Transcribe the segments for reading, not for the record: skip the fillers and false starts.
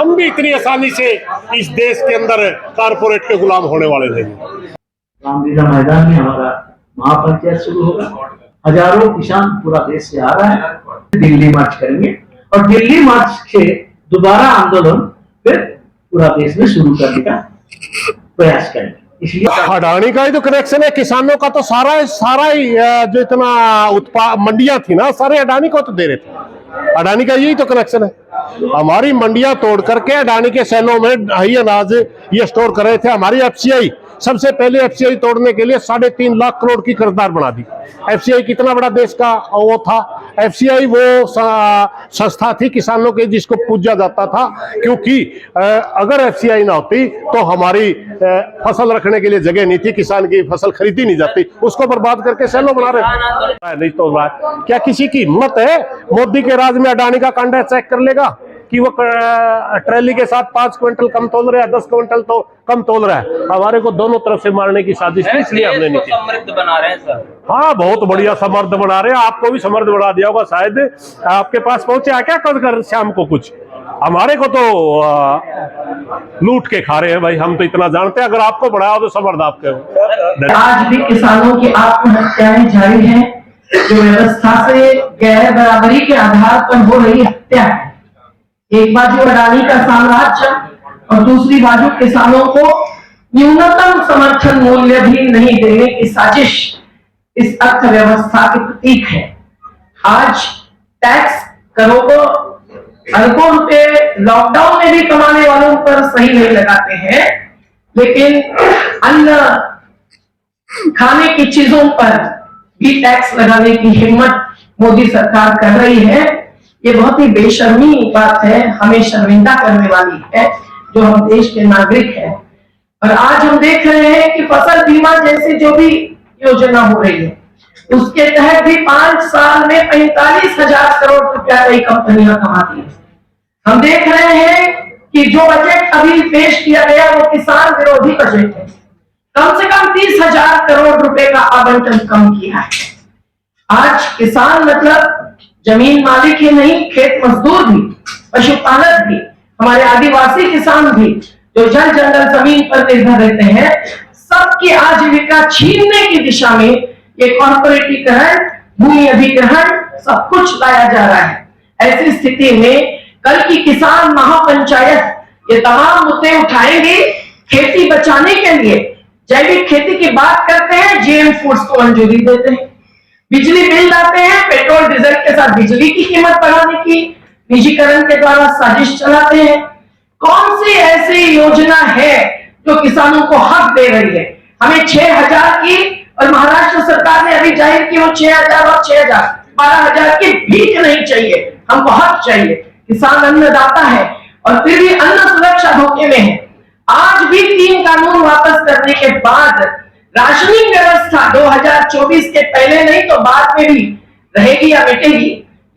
हम भी इतनी आसानी से इस देश के अंदर कारपोरेट के गुलाम होने वाले नहीं। रामलीला मैदान में हमारा महापंचायत शुरू होगा। हजारों किसान पूरा देश से आ रहा है, दिल्ली मार्च करेंगे और दिल्ली मार्च से दोबारा आंदोलन फिर पूरा देश में शुरू करने का प्रयास करेंगे। इसलिए अडानी का ही तो कनेक्शन है, किसानों का तो सारा ही जो इतना मंडियां थी ना, सारे अडानी को तो दे रहे थे। अडानी का यही तो कनेक्शन है। हमारी मंडियां तोड़ करके अडानी के सेलों में ही अनाज ये स्टोर कर रहे थे। हमारी एफसीआई सबसे पहले एफसीआई तोड़ने के लिए 3.5 लाख करोड़ की कर्जदार बना दी। एफसीआई कितना बड़ा देश का वो था। एफसीआई वो संस्था थी किसानों के जिसको पूजा जाता था, क्योंकि अगर एफसीआई ना होती तो हमारी फसल रखने के लिए जगह नहीं थी, किसान की फसल खरीदी नहीं जाती। उसको बर्बाद करके सेलो बना रहे नहीं तो क्या किसी की हिम्मत है मोदी के राज में अडानी का कांडा चेक कर लेगा कि वो ट्रैली के साथ 5 क्विंटल कम तोल रहा है, 10 क्विंटल तो कम तोल रहा है। हमारे को दोनों तरफ से मारने की साजिश थी, इसलिए हमने नहीं किया। समृद्ध बना रहे हैं सर। हाँ, बहुत बढ़िया समृद्ध बना रहे हैं। आपको भी समृद्ध बना दिया होगा शायद। आपके पास पहुंचे क्या कर शाम को कुछ? हमारे को तो लूट के खा रहे हैं भाई, हम तो इतना जानते हैं। अगर आपको बढ़ाया तो समृद्ध आपके। आज भी किसानों की आत्महत्याएं जारी हैं, जो व्यवस्था से गैर बराबरी के आधार पर हो रही हत्या है। एक बाजू अडानी का साम्राज्य और दूसरी बाजू किसानों को न्यूनतम समर्थन मूल्य भी नहीं देने की साजिश इस अर्थव्यवस्था के प्रतीक है। आज टैक्स करोड़ों अरबों रुपए लॉकडाउन में भी कमाने वालों पर सही नहीं लगाते हैं, लेकिन अन्य खाने की चीजों पर भी टैक्स लगाने की हिम्मत मोदी सरकार कर रही है। ये बहुत ही बेशर्मी बात है, हमें शर्मिंदा करने वाली है जो हम देश के नागरिक हैं। और आज हम देख रहे हैं कि फसल बीमा जैसी जो भी योजना हो रही है, उसके तहत भी 5 साल में 45,000 करोड़ रुपया कई कंपनियां कमाती है। हम देख रहे हैं कि जो बजट अभी पेश किया गया वो किसान विरोधी बजट है। कम से कम 30,000 करोड़ रुपए का आवंटन कम किया है। आज किसान मतलब जमीन मालिक ही नहीं, खेत मजदूर भी, पशुपालक भी, हमारे आदिवासी किसान भी जो जल जंगल जमीन पर निर्भर रहते हैं, सबकी आजीविका छीनने की दिशा में ये कॉर्पोरेटीकरण, भूमि अधिग्रहण सब कुछ लाया जा रहा है। ऐसी स्थिति में कल की किसान महापंचायत ये तमाम मुद्दे उठाएंगे। खेती बचाने के लिए जैविक खेती की बात करते हैं, जीएम फूड्स को मंजूरी देते हैं। बिजली बिल लाते हैं, पेट्रोल डीजल के साथ बिजली की कीमत बढ़ाने की निजीकरण के द्वारा साजिश चलाते हैं। कौन सी ऐसी योजना है जो किसानों को हक दे रही है? हमें 6,000 की, और महाराष्ट्र सरकार ने अभी जाहिर की वो 6,000 और 6,000 12,000 की भीख नहीं चाहिए, हमको हक चाहिए। किसान अन्नदाता है और फिर भी अन्न सुरक्षा धोखे में है। आज भी 3 कानून वापस करने के बाद राशनिंग व्यवस्था 2024 के पहले नहीं तो बाद में भी रहेगी या मिटेगी,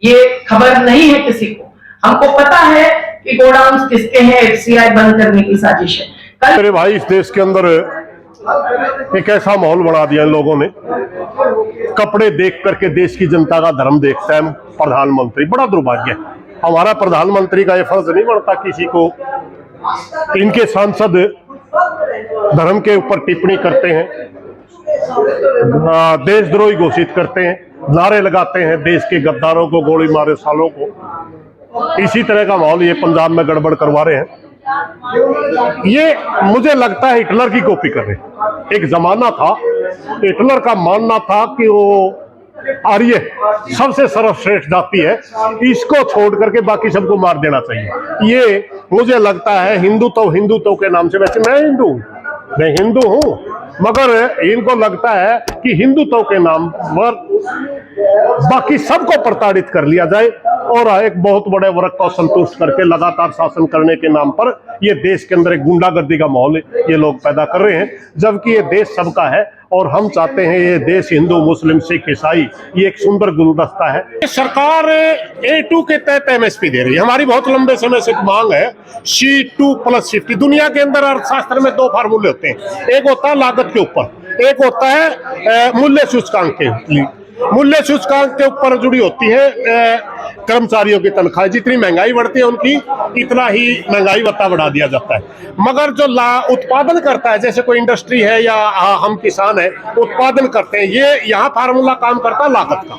ये खबर नहीं है किसी को। हमको पता है कि गोडाउन किसके हैं, एफसीआई बंद करने की साजिश है। मेरे भाई, इस देश के अंदर एक ऐसा माहौल बना दिया इन लोगों ने। कपड़े देख करके देश की जनता का धर्म देखता है प्रधानमंत्री। बड़ा दुर्भाग्य है। हमारा प्रधानमंत्री का ये फर्ज नहीं बनता किसी को। इनके सांसद धर्म के ऊपर टिप्पणी करते हैं, देशद्रोही घोषित करते हैं, नारे लगाते हैं देश के गद्दारों को, गोली मारे सालों को। इसी तरह का माहौल ये पंजाब में गड़बड़ करवा रहे हैं। ये मुझे लगता है हिटलर की कॉपी कर रहे हैं। एक जमाना था, हिटलर का मानना था कि वो आर्य सबसे सर्वश्रेष्ठ जाति है, इसको छोड़ करके बाकी सबको मार देना चाहिए। ये मुझे लगता है हिंदुत्व के नाम से, वैसे मैं हिंदू हूं, मगर इनको लगता है कि हिंदुत्व के नाम पर बाकी सबको प्रताड़ित कर लिया जाए और एक बहुत बड़े वर्ग को संतुष्ट करके लगातार शासन करने के नाम पर ये देश के अंदर एक गुंडागर्दी का माहौल ये लोग पैदा कर रहे हैं, जबकि ये देश सबका है और हम चाहते हैं ये देश हिंदू, मुस्लिम, सिख, ईसाई ये एक सुंदर गुलदस्ता है। सरकार A2 के तहत एमएसपी दे रही है। हमारी बहुत लंबे समय से मांग है C2+50। दुनिया के अंदर अर्थशास्त्र में 2 फार्मूले होते हैं, एक होता है लागत के ऊपर, एक होता है मूल्य सूचकांक के। मूल्य सूचकांक के ऊपर जुड़ी होती है कर्मचारियों की तनख्वाह, जितनी महंगाई बढ़ती है उनकी इतना ही महंगाई भत्ता बढ़ा दिया जाता है। मगर जो उत्पादन करता है, जैसे कोई इंडस्ट्री है या हम किसान है उत्पादन करते हैं, ये यहाँ फार्मूला काम करता है लागत का।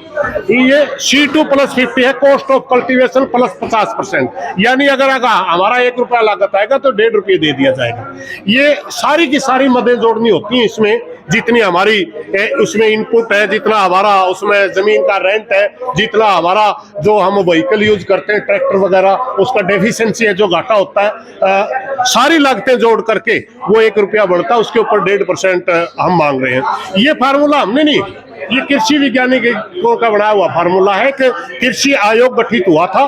ये C2+50 है, कॉस्ट ऑफ कल्टीवेशन प्लस 50%, यानी अगर हमारा 1 रुपया लागत आएगा तो 1.5 रुपये दे दिया जाएगा। ये सारी की सारी मदें जोड़नी होती हैं इसमें, जितनी हमारी उसमें इनपुट है, जितना हमारा उसमें जमीन का रेंट है, जितना हमारा जो हम व्हीकल यूज करते हैं ट्रैक्टर वगैरह, उसका डेफिशिएंसी है जो घाटा होता है, सारी लागतें जोड़ करके वो 1 रुपया बढ़ता है, उसके ऊपर 1.5% हम मांग रहे हैं। ये फार्मूला हमने नहीं, ये कृषि वैज्ञानिकों का बनाया हुआ फार्मूला है कि कृषि आयोग गठित हुआ था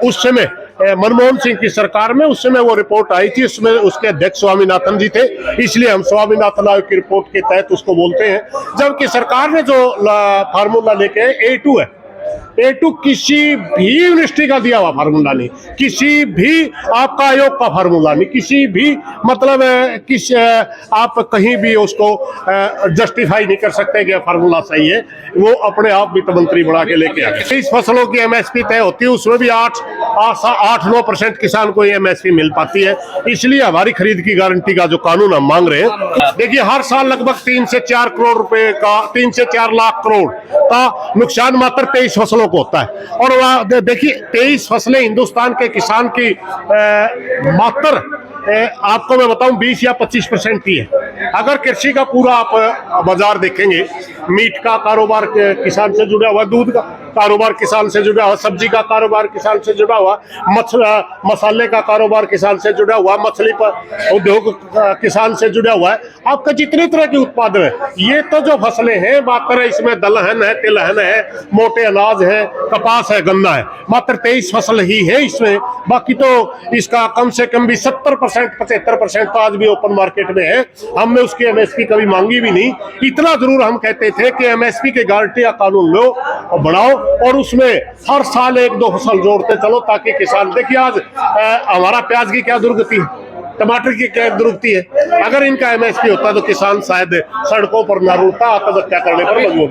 उस समय मनमोहन सिंह की सरकार में, उस समय वो रिपोर्ट आई थी, उसमें उसके अध्यक्ष स्वामीनाथन जी थे, इसलिए हम स्वामीनाथन आयोग की रिपोर्ट के तहत उसको बोलते हैं। जबकि सरकार ने जो फार्मूला लेके A2 है, A2 किसी भी यूनिवर्सिटी का दिया हुआ फार्मूला नहीं, किसी भी आपका आयोग का फार्मूला नहीं, किसी भी मतलब आप कहीं भी उसको जस्टिफाई नहीं कर सकते कि फार्मूला सही है। वो अपने आप वित्त मंत्री बना के लेके आ गए। इस फसलों की MSP तय होती है, उसमें भी 8-9% किसान को MSP मिल पाती है। इसलिए हमारी खरीद की गारंटी का जो कानून हम मांग रहे हैं, देखिए हर साल लगभग 3 से 4 करोड़ रुपए का, 3 से 4 लाख करोड़ का नुकसान मात्र 23 फसलों को होता है। और देखिए 23 फसलें हिंदुस्तान के किसान की मात्र आपको मैं बताऊं 20 या 25% ही है। अगर कृषि का पूरा आप बाजार देखेंगे, मीट का कारोबार किसान से जुड़ा हुआ, दूध का कारोबार किसान से जुड़ा हुआ, सब्जी का कारोबार किसान से जुड़ा हुआ, मसाले का कारोबार किसान से जुड़ा हुआ, मछली पर उद्योग किसान से जुड़ा हुआ है। आपका जितने तरह के उत्पादन है, ये तो जो फसलें हैं मात्र इसमें दलहन है, तिलहन है, मोटे अनाज है, कपास है, गन्ना है, मात्र 23 फसल ही है इसमें। बाकी तो इसका कम से कम भी 70% 75% तो आज भी ओपन मार्केट में है। हमने उसकी MSP कभी मांगी भी नहीं। इतना जरूर हम कहते थे कि MSP के गारंटी का कानून लो और बढ़ाओ, और उसमें हर साल 1-2 फसल जोड़ते चलो, ताकि किसान, देखिए आज हमारा प्याज की क्या दुर्गति है, टमाटर की क्या दुर्गति है। अगर इनका MSP होता तो किसान शायद सड़कों पर ना रुकता, आत्महत्या करने पर मजबूर।